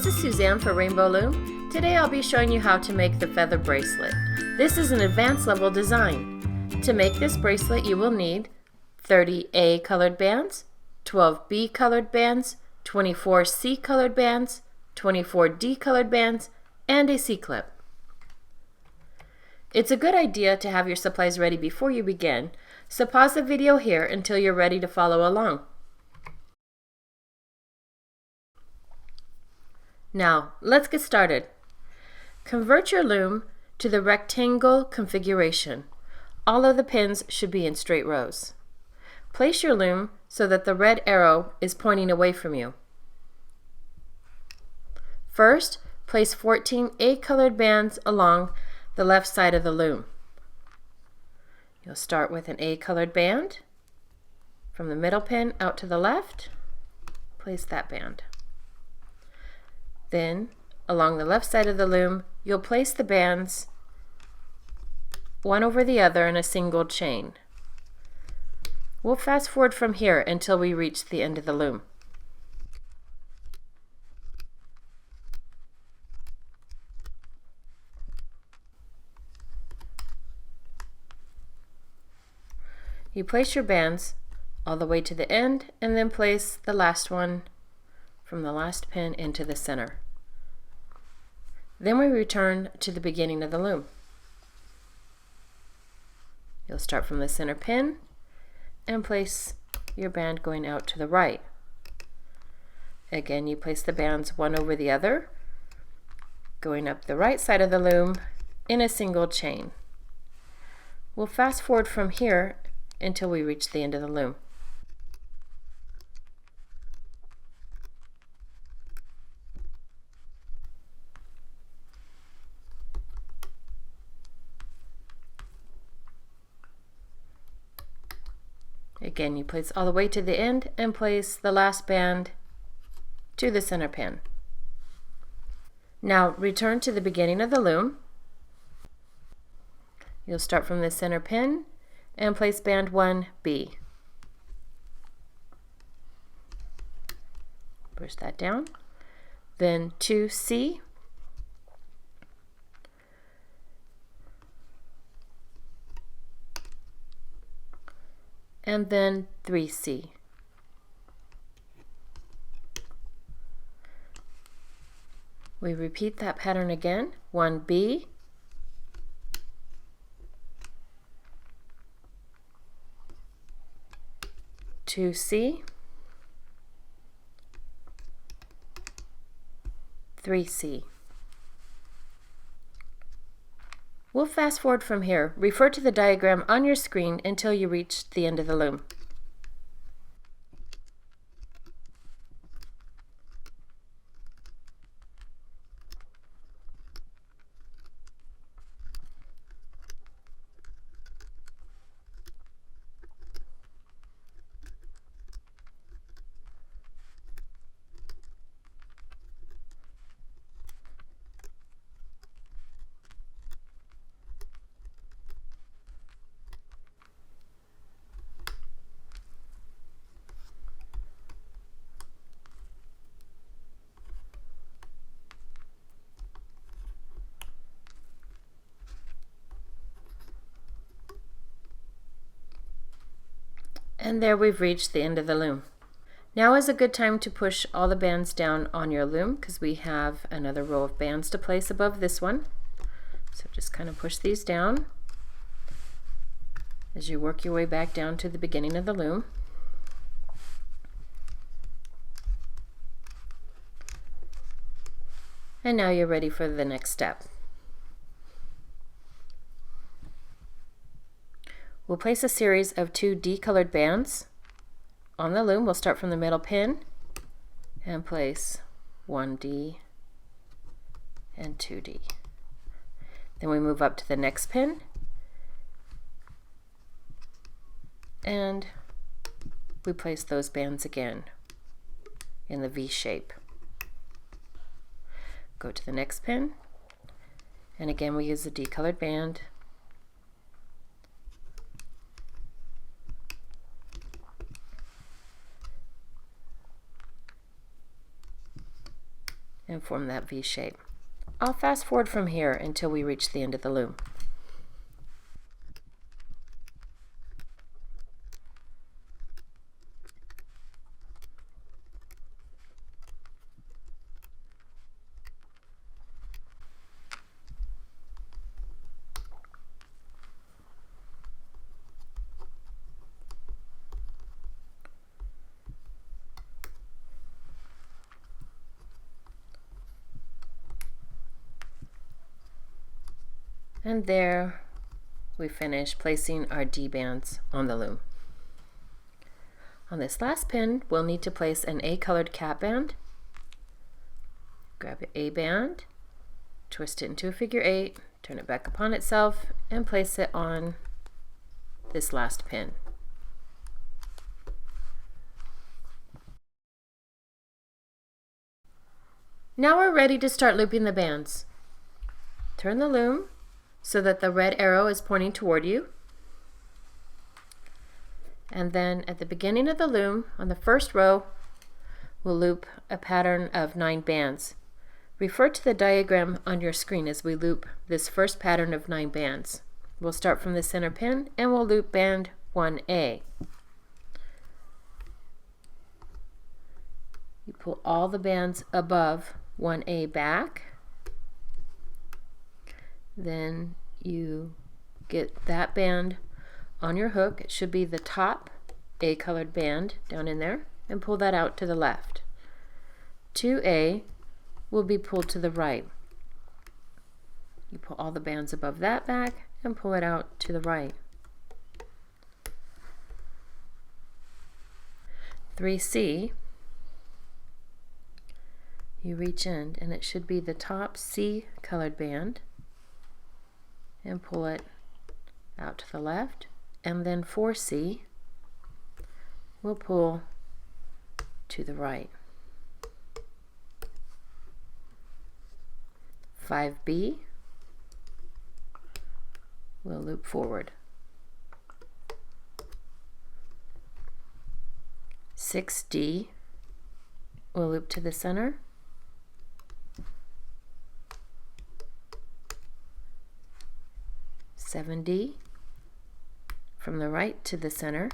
this is Suzanne for Rainbow Loom. Today I'll be showing you how to make the feather bracelet. This is an advanced level design. To make this bracelet you will need 30 A colored bands, 12 B colored bands, 24 C colored bands, 24 D colored bands, and a C-clip. It's a good idea to have your supplies ready before you begin, so pause the video here until you're ready to follow along. Now, let's get started. Convert your loom to the rectangle configuration. All of the pins should be in straight rows. Place your loom so that the red arrow is pointing away from you. First, place 14 A colored bands along the left side of the loom. You'll start with an A colored band. From the middle pin out to the left, place that band. Then, along the left side of the loom, you'll place the bands one over the other in a single chain. We'll fast forward from here until we reach the end of the loom. You place your bands all the way to the end and then place the last one from the last pin into the center. Then we return to the beginning of the loom. You'll start from the center pin and place your band going out to the right. Again, you place the bands one over the other, going up the right side of the loom in a single chain. We'll fast forward from here until we reach the end of the loom. Again, you place all the way to the end and place the last band to the center pin. Now return to the beginning of the loom. You'll start from the center pin and place band 1B. Push that down. Then 2C. And then 3C. We repeat that pattern again. 1B, 2C, 3C. We'll fast forward from here. Refer to the diagram on your screen until you reach the end of the loom. And there we've reached the end of the loom. Now is a good time to push all the bands down on your loom because we have another row of bands to place above this one. So just kind of push these down as you work your way back down to the beginning of the loom. And now you're ready for the next step. We'll place a series of 2 D colored bands on the loom. We'll start from the middle pin and place 1D and 2D. Then we move up to the next pin and we place those bands again in the V shape. Go to the next pin and again we use the D colored band. and form that V shape. I'll fast forward from here until we reach the end of the loom. And there we finish placing our D bands on the loom. On this last pin, we'll need to place an A colored cap band. Grab your A band, twist it into a figure 8, turn it back upon itself, and place it on this last pin. Now we're ready to start looping the bands. Turn the loom so that the red arrow is pointing toward you. And then at the beginning of the loom, on the first row, we'll loop a pattern of 9 bands. Refer to the diagram on your screen as we loop this first pattern of 9 bands. We'll start from the center pin and we'll loop band 1A. You pull all the bands above 1A back. Then you get that band on your hook. It should be the top A colored band down in there, and pull that out to the left. 2A will be pulled to the right. You pull all the bands above that back and pull it out to the right. 3C, you reach in and it should be the top C colored band, and pull it out to the left, and then 4C will pull to the right. 5B will loop forward. 6D will loop to the center. 7D from the right to the center.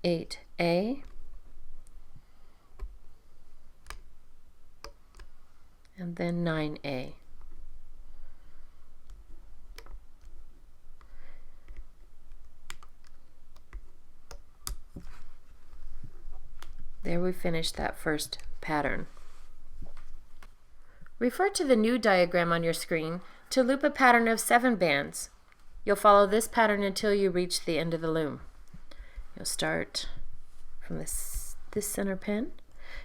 8A and then 9A. There we finished that first pattern. Refer to the new diagram on your screen to loop a pattern of 7 bands. You'll follow this pattern until you reach the end of the loom. You'll start from this center pin.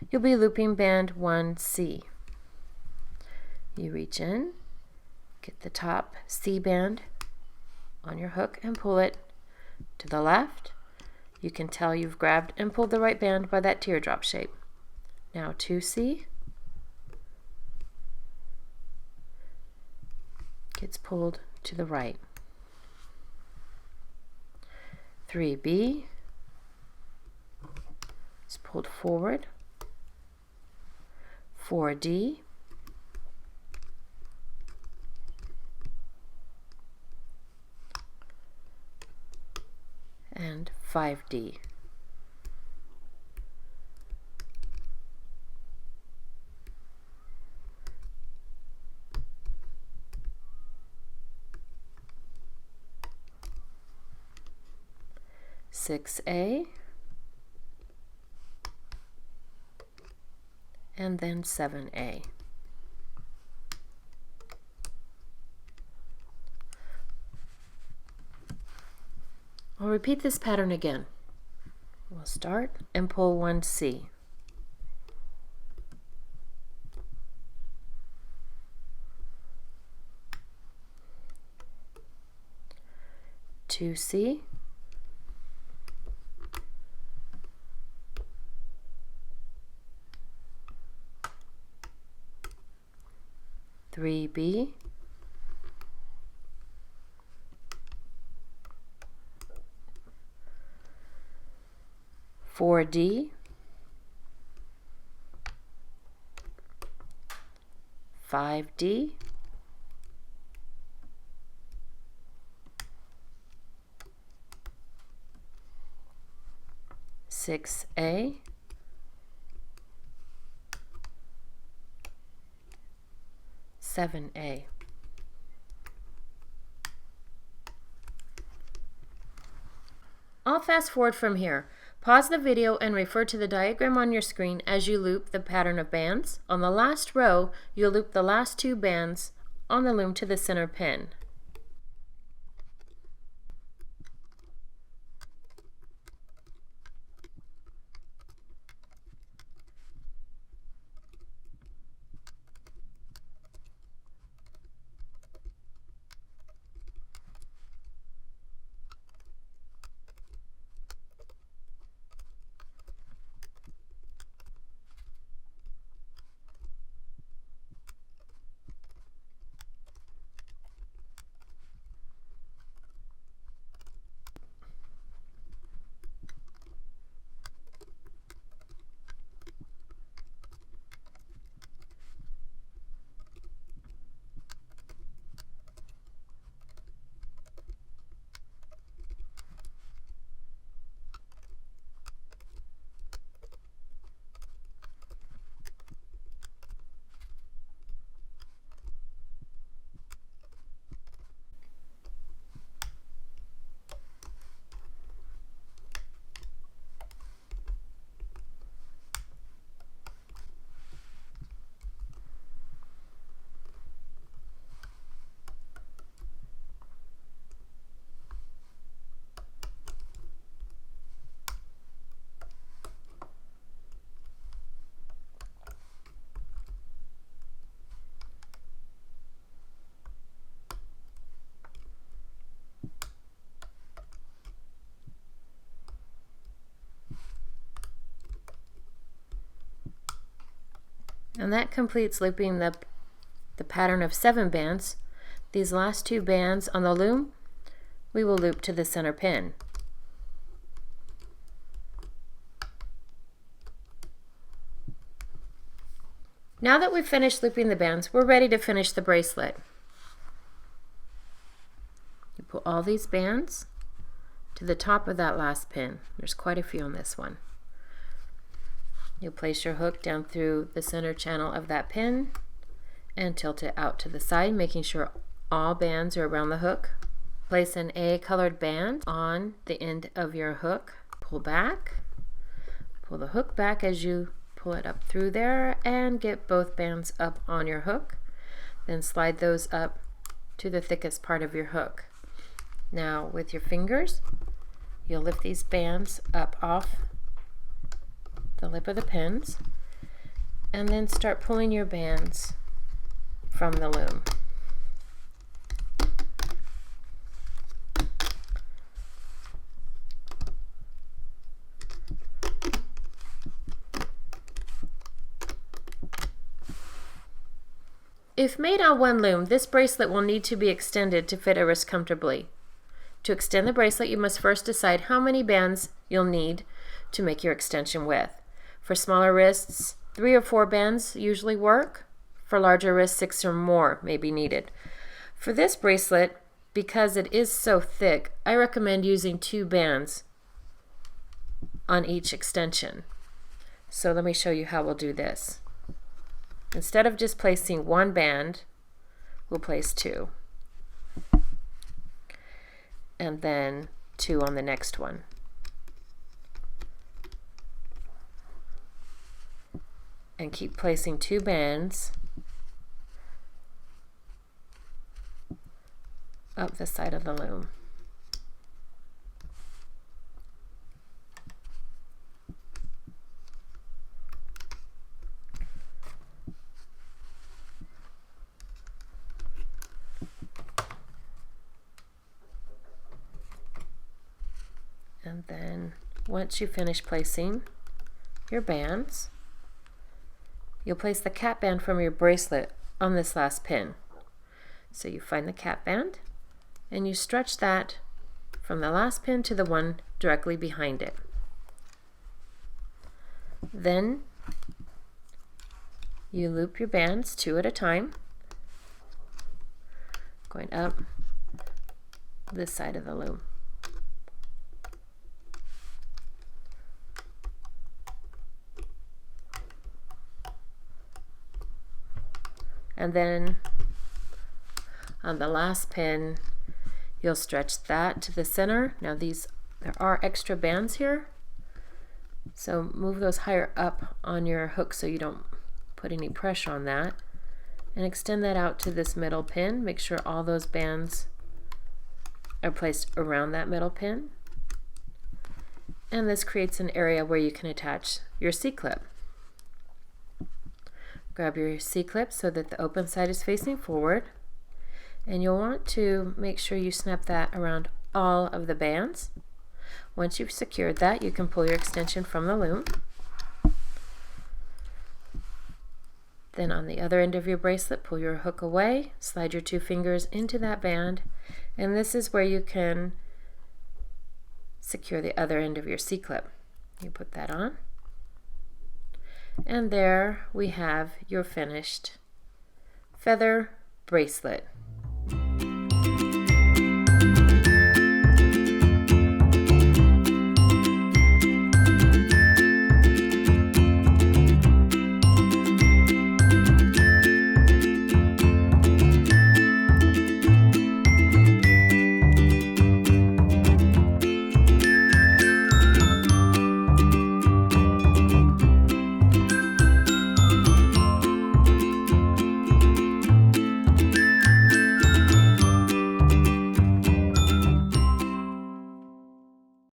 You'll be looping band 1C. You reach in, get the top C band on your hook and pull it to the left. You can tell you've grabbed and pulled the right band by that teardrop shape. Now 2C gets pulled to the right. 3B is pulled forward. 4D and 5D. Six A and then 7A. I'll repeat this pattern again. We'll start and pull 1C. 2C, 3B, 4D, 5D, 6A, 7A. I'll fast forward from here. Pause the video and refer to the diagram on your screen as you loop the pattern of bands. On the last row, you'll loop the last 2 bands on the loom to the center pin. And that completes looping the pattern of 7 bands. These last 2 bands on the loom, we will loop to the center pin. Now that we've finished looping the bands, we're ready to finish the bracelet. You put all these bands to the top of that last pin. There's quite a few on this one. You'll place your hook down through the center channel of that pin and tilt it out to the side, making sure all bands are around the hook. Place an A colored band on the end of your hook. Pull back. Pull the hook back as you pull it up through there and get both bands up on your hook. Then slide those up to the thickest part of your hook. Now with your fingers, you'll lift these bands up off the lip of the pins and then start pulling your bands from the loom. If made on one loom, this bracelet will need to be extended to fit a wrist comfortably. To extend the bracelet, you must first decide how many bands you'll need to make your extension width. For smaller wrists, 3 or 4 bands usually work. For larger wrists, 6 or more may be needed. For this bracelet, because it is so thick, I recommend using 2 bands on each extension. So let me show you how we'll do this. Instead of just placing 1 band, we'll place 2. And then 2 on the next one. And keep placing 2 bands up the side of the loom. And then once you finish placing your bands, you'll place the cap band from your bracelet on this last pin. So you find the cap band and you stretch that from the last pin to the one directly behind it. Then You loop your bands 2 at a time, going up this side of the loom. And then on the last pin, you'll stretch that to the center. Now there are extra bands here, so move those higher up on your hook so you don't put any pressure on that, and extend that out to this middle pin. Make sure all those bands are placed around that middle pin, and this creates an area where you can attach your C-clip. Grab your C-clip so that the open side is facing forward, and you'll want to make sure you snap that around all of the bands. Once you've secured that, you can pull your extension from the loom. Then on the other end of your bracelet, pull your hook away, slide your 2 fingers into that band, and this is where you can secure the other end of your C-clip. You put that on, and there we have your finished feather bracelet.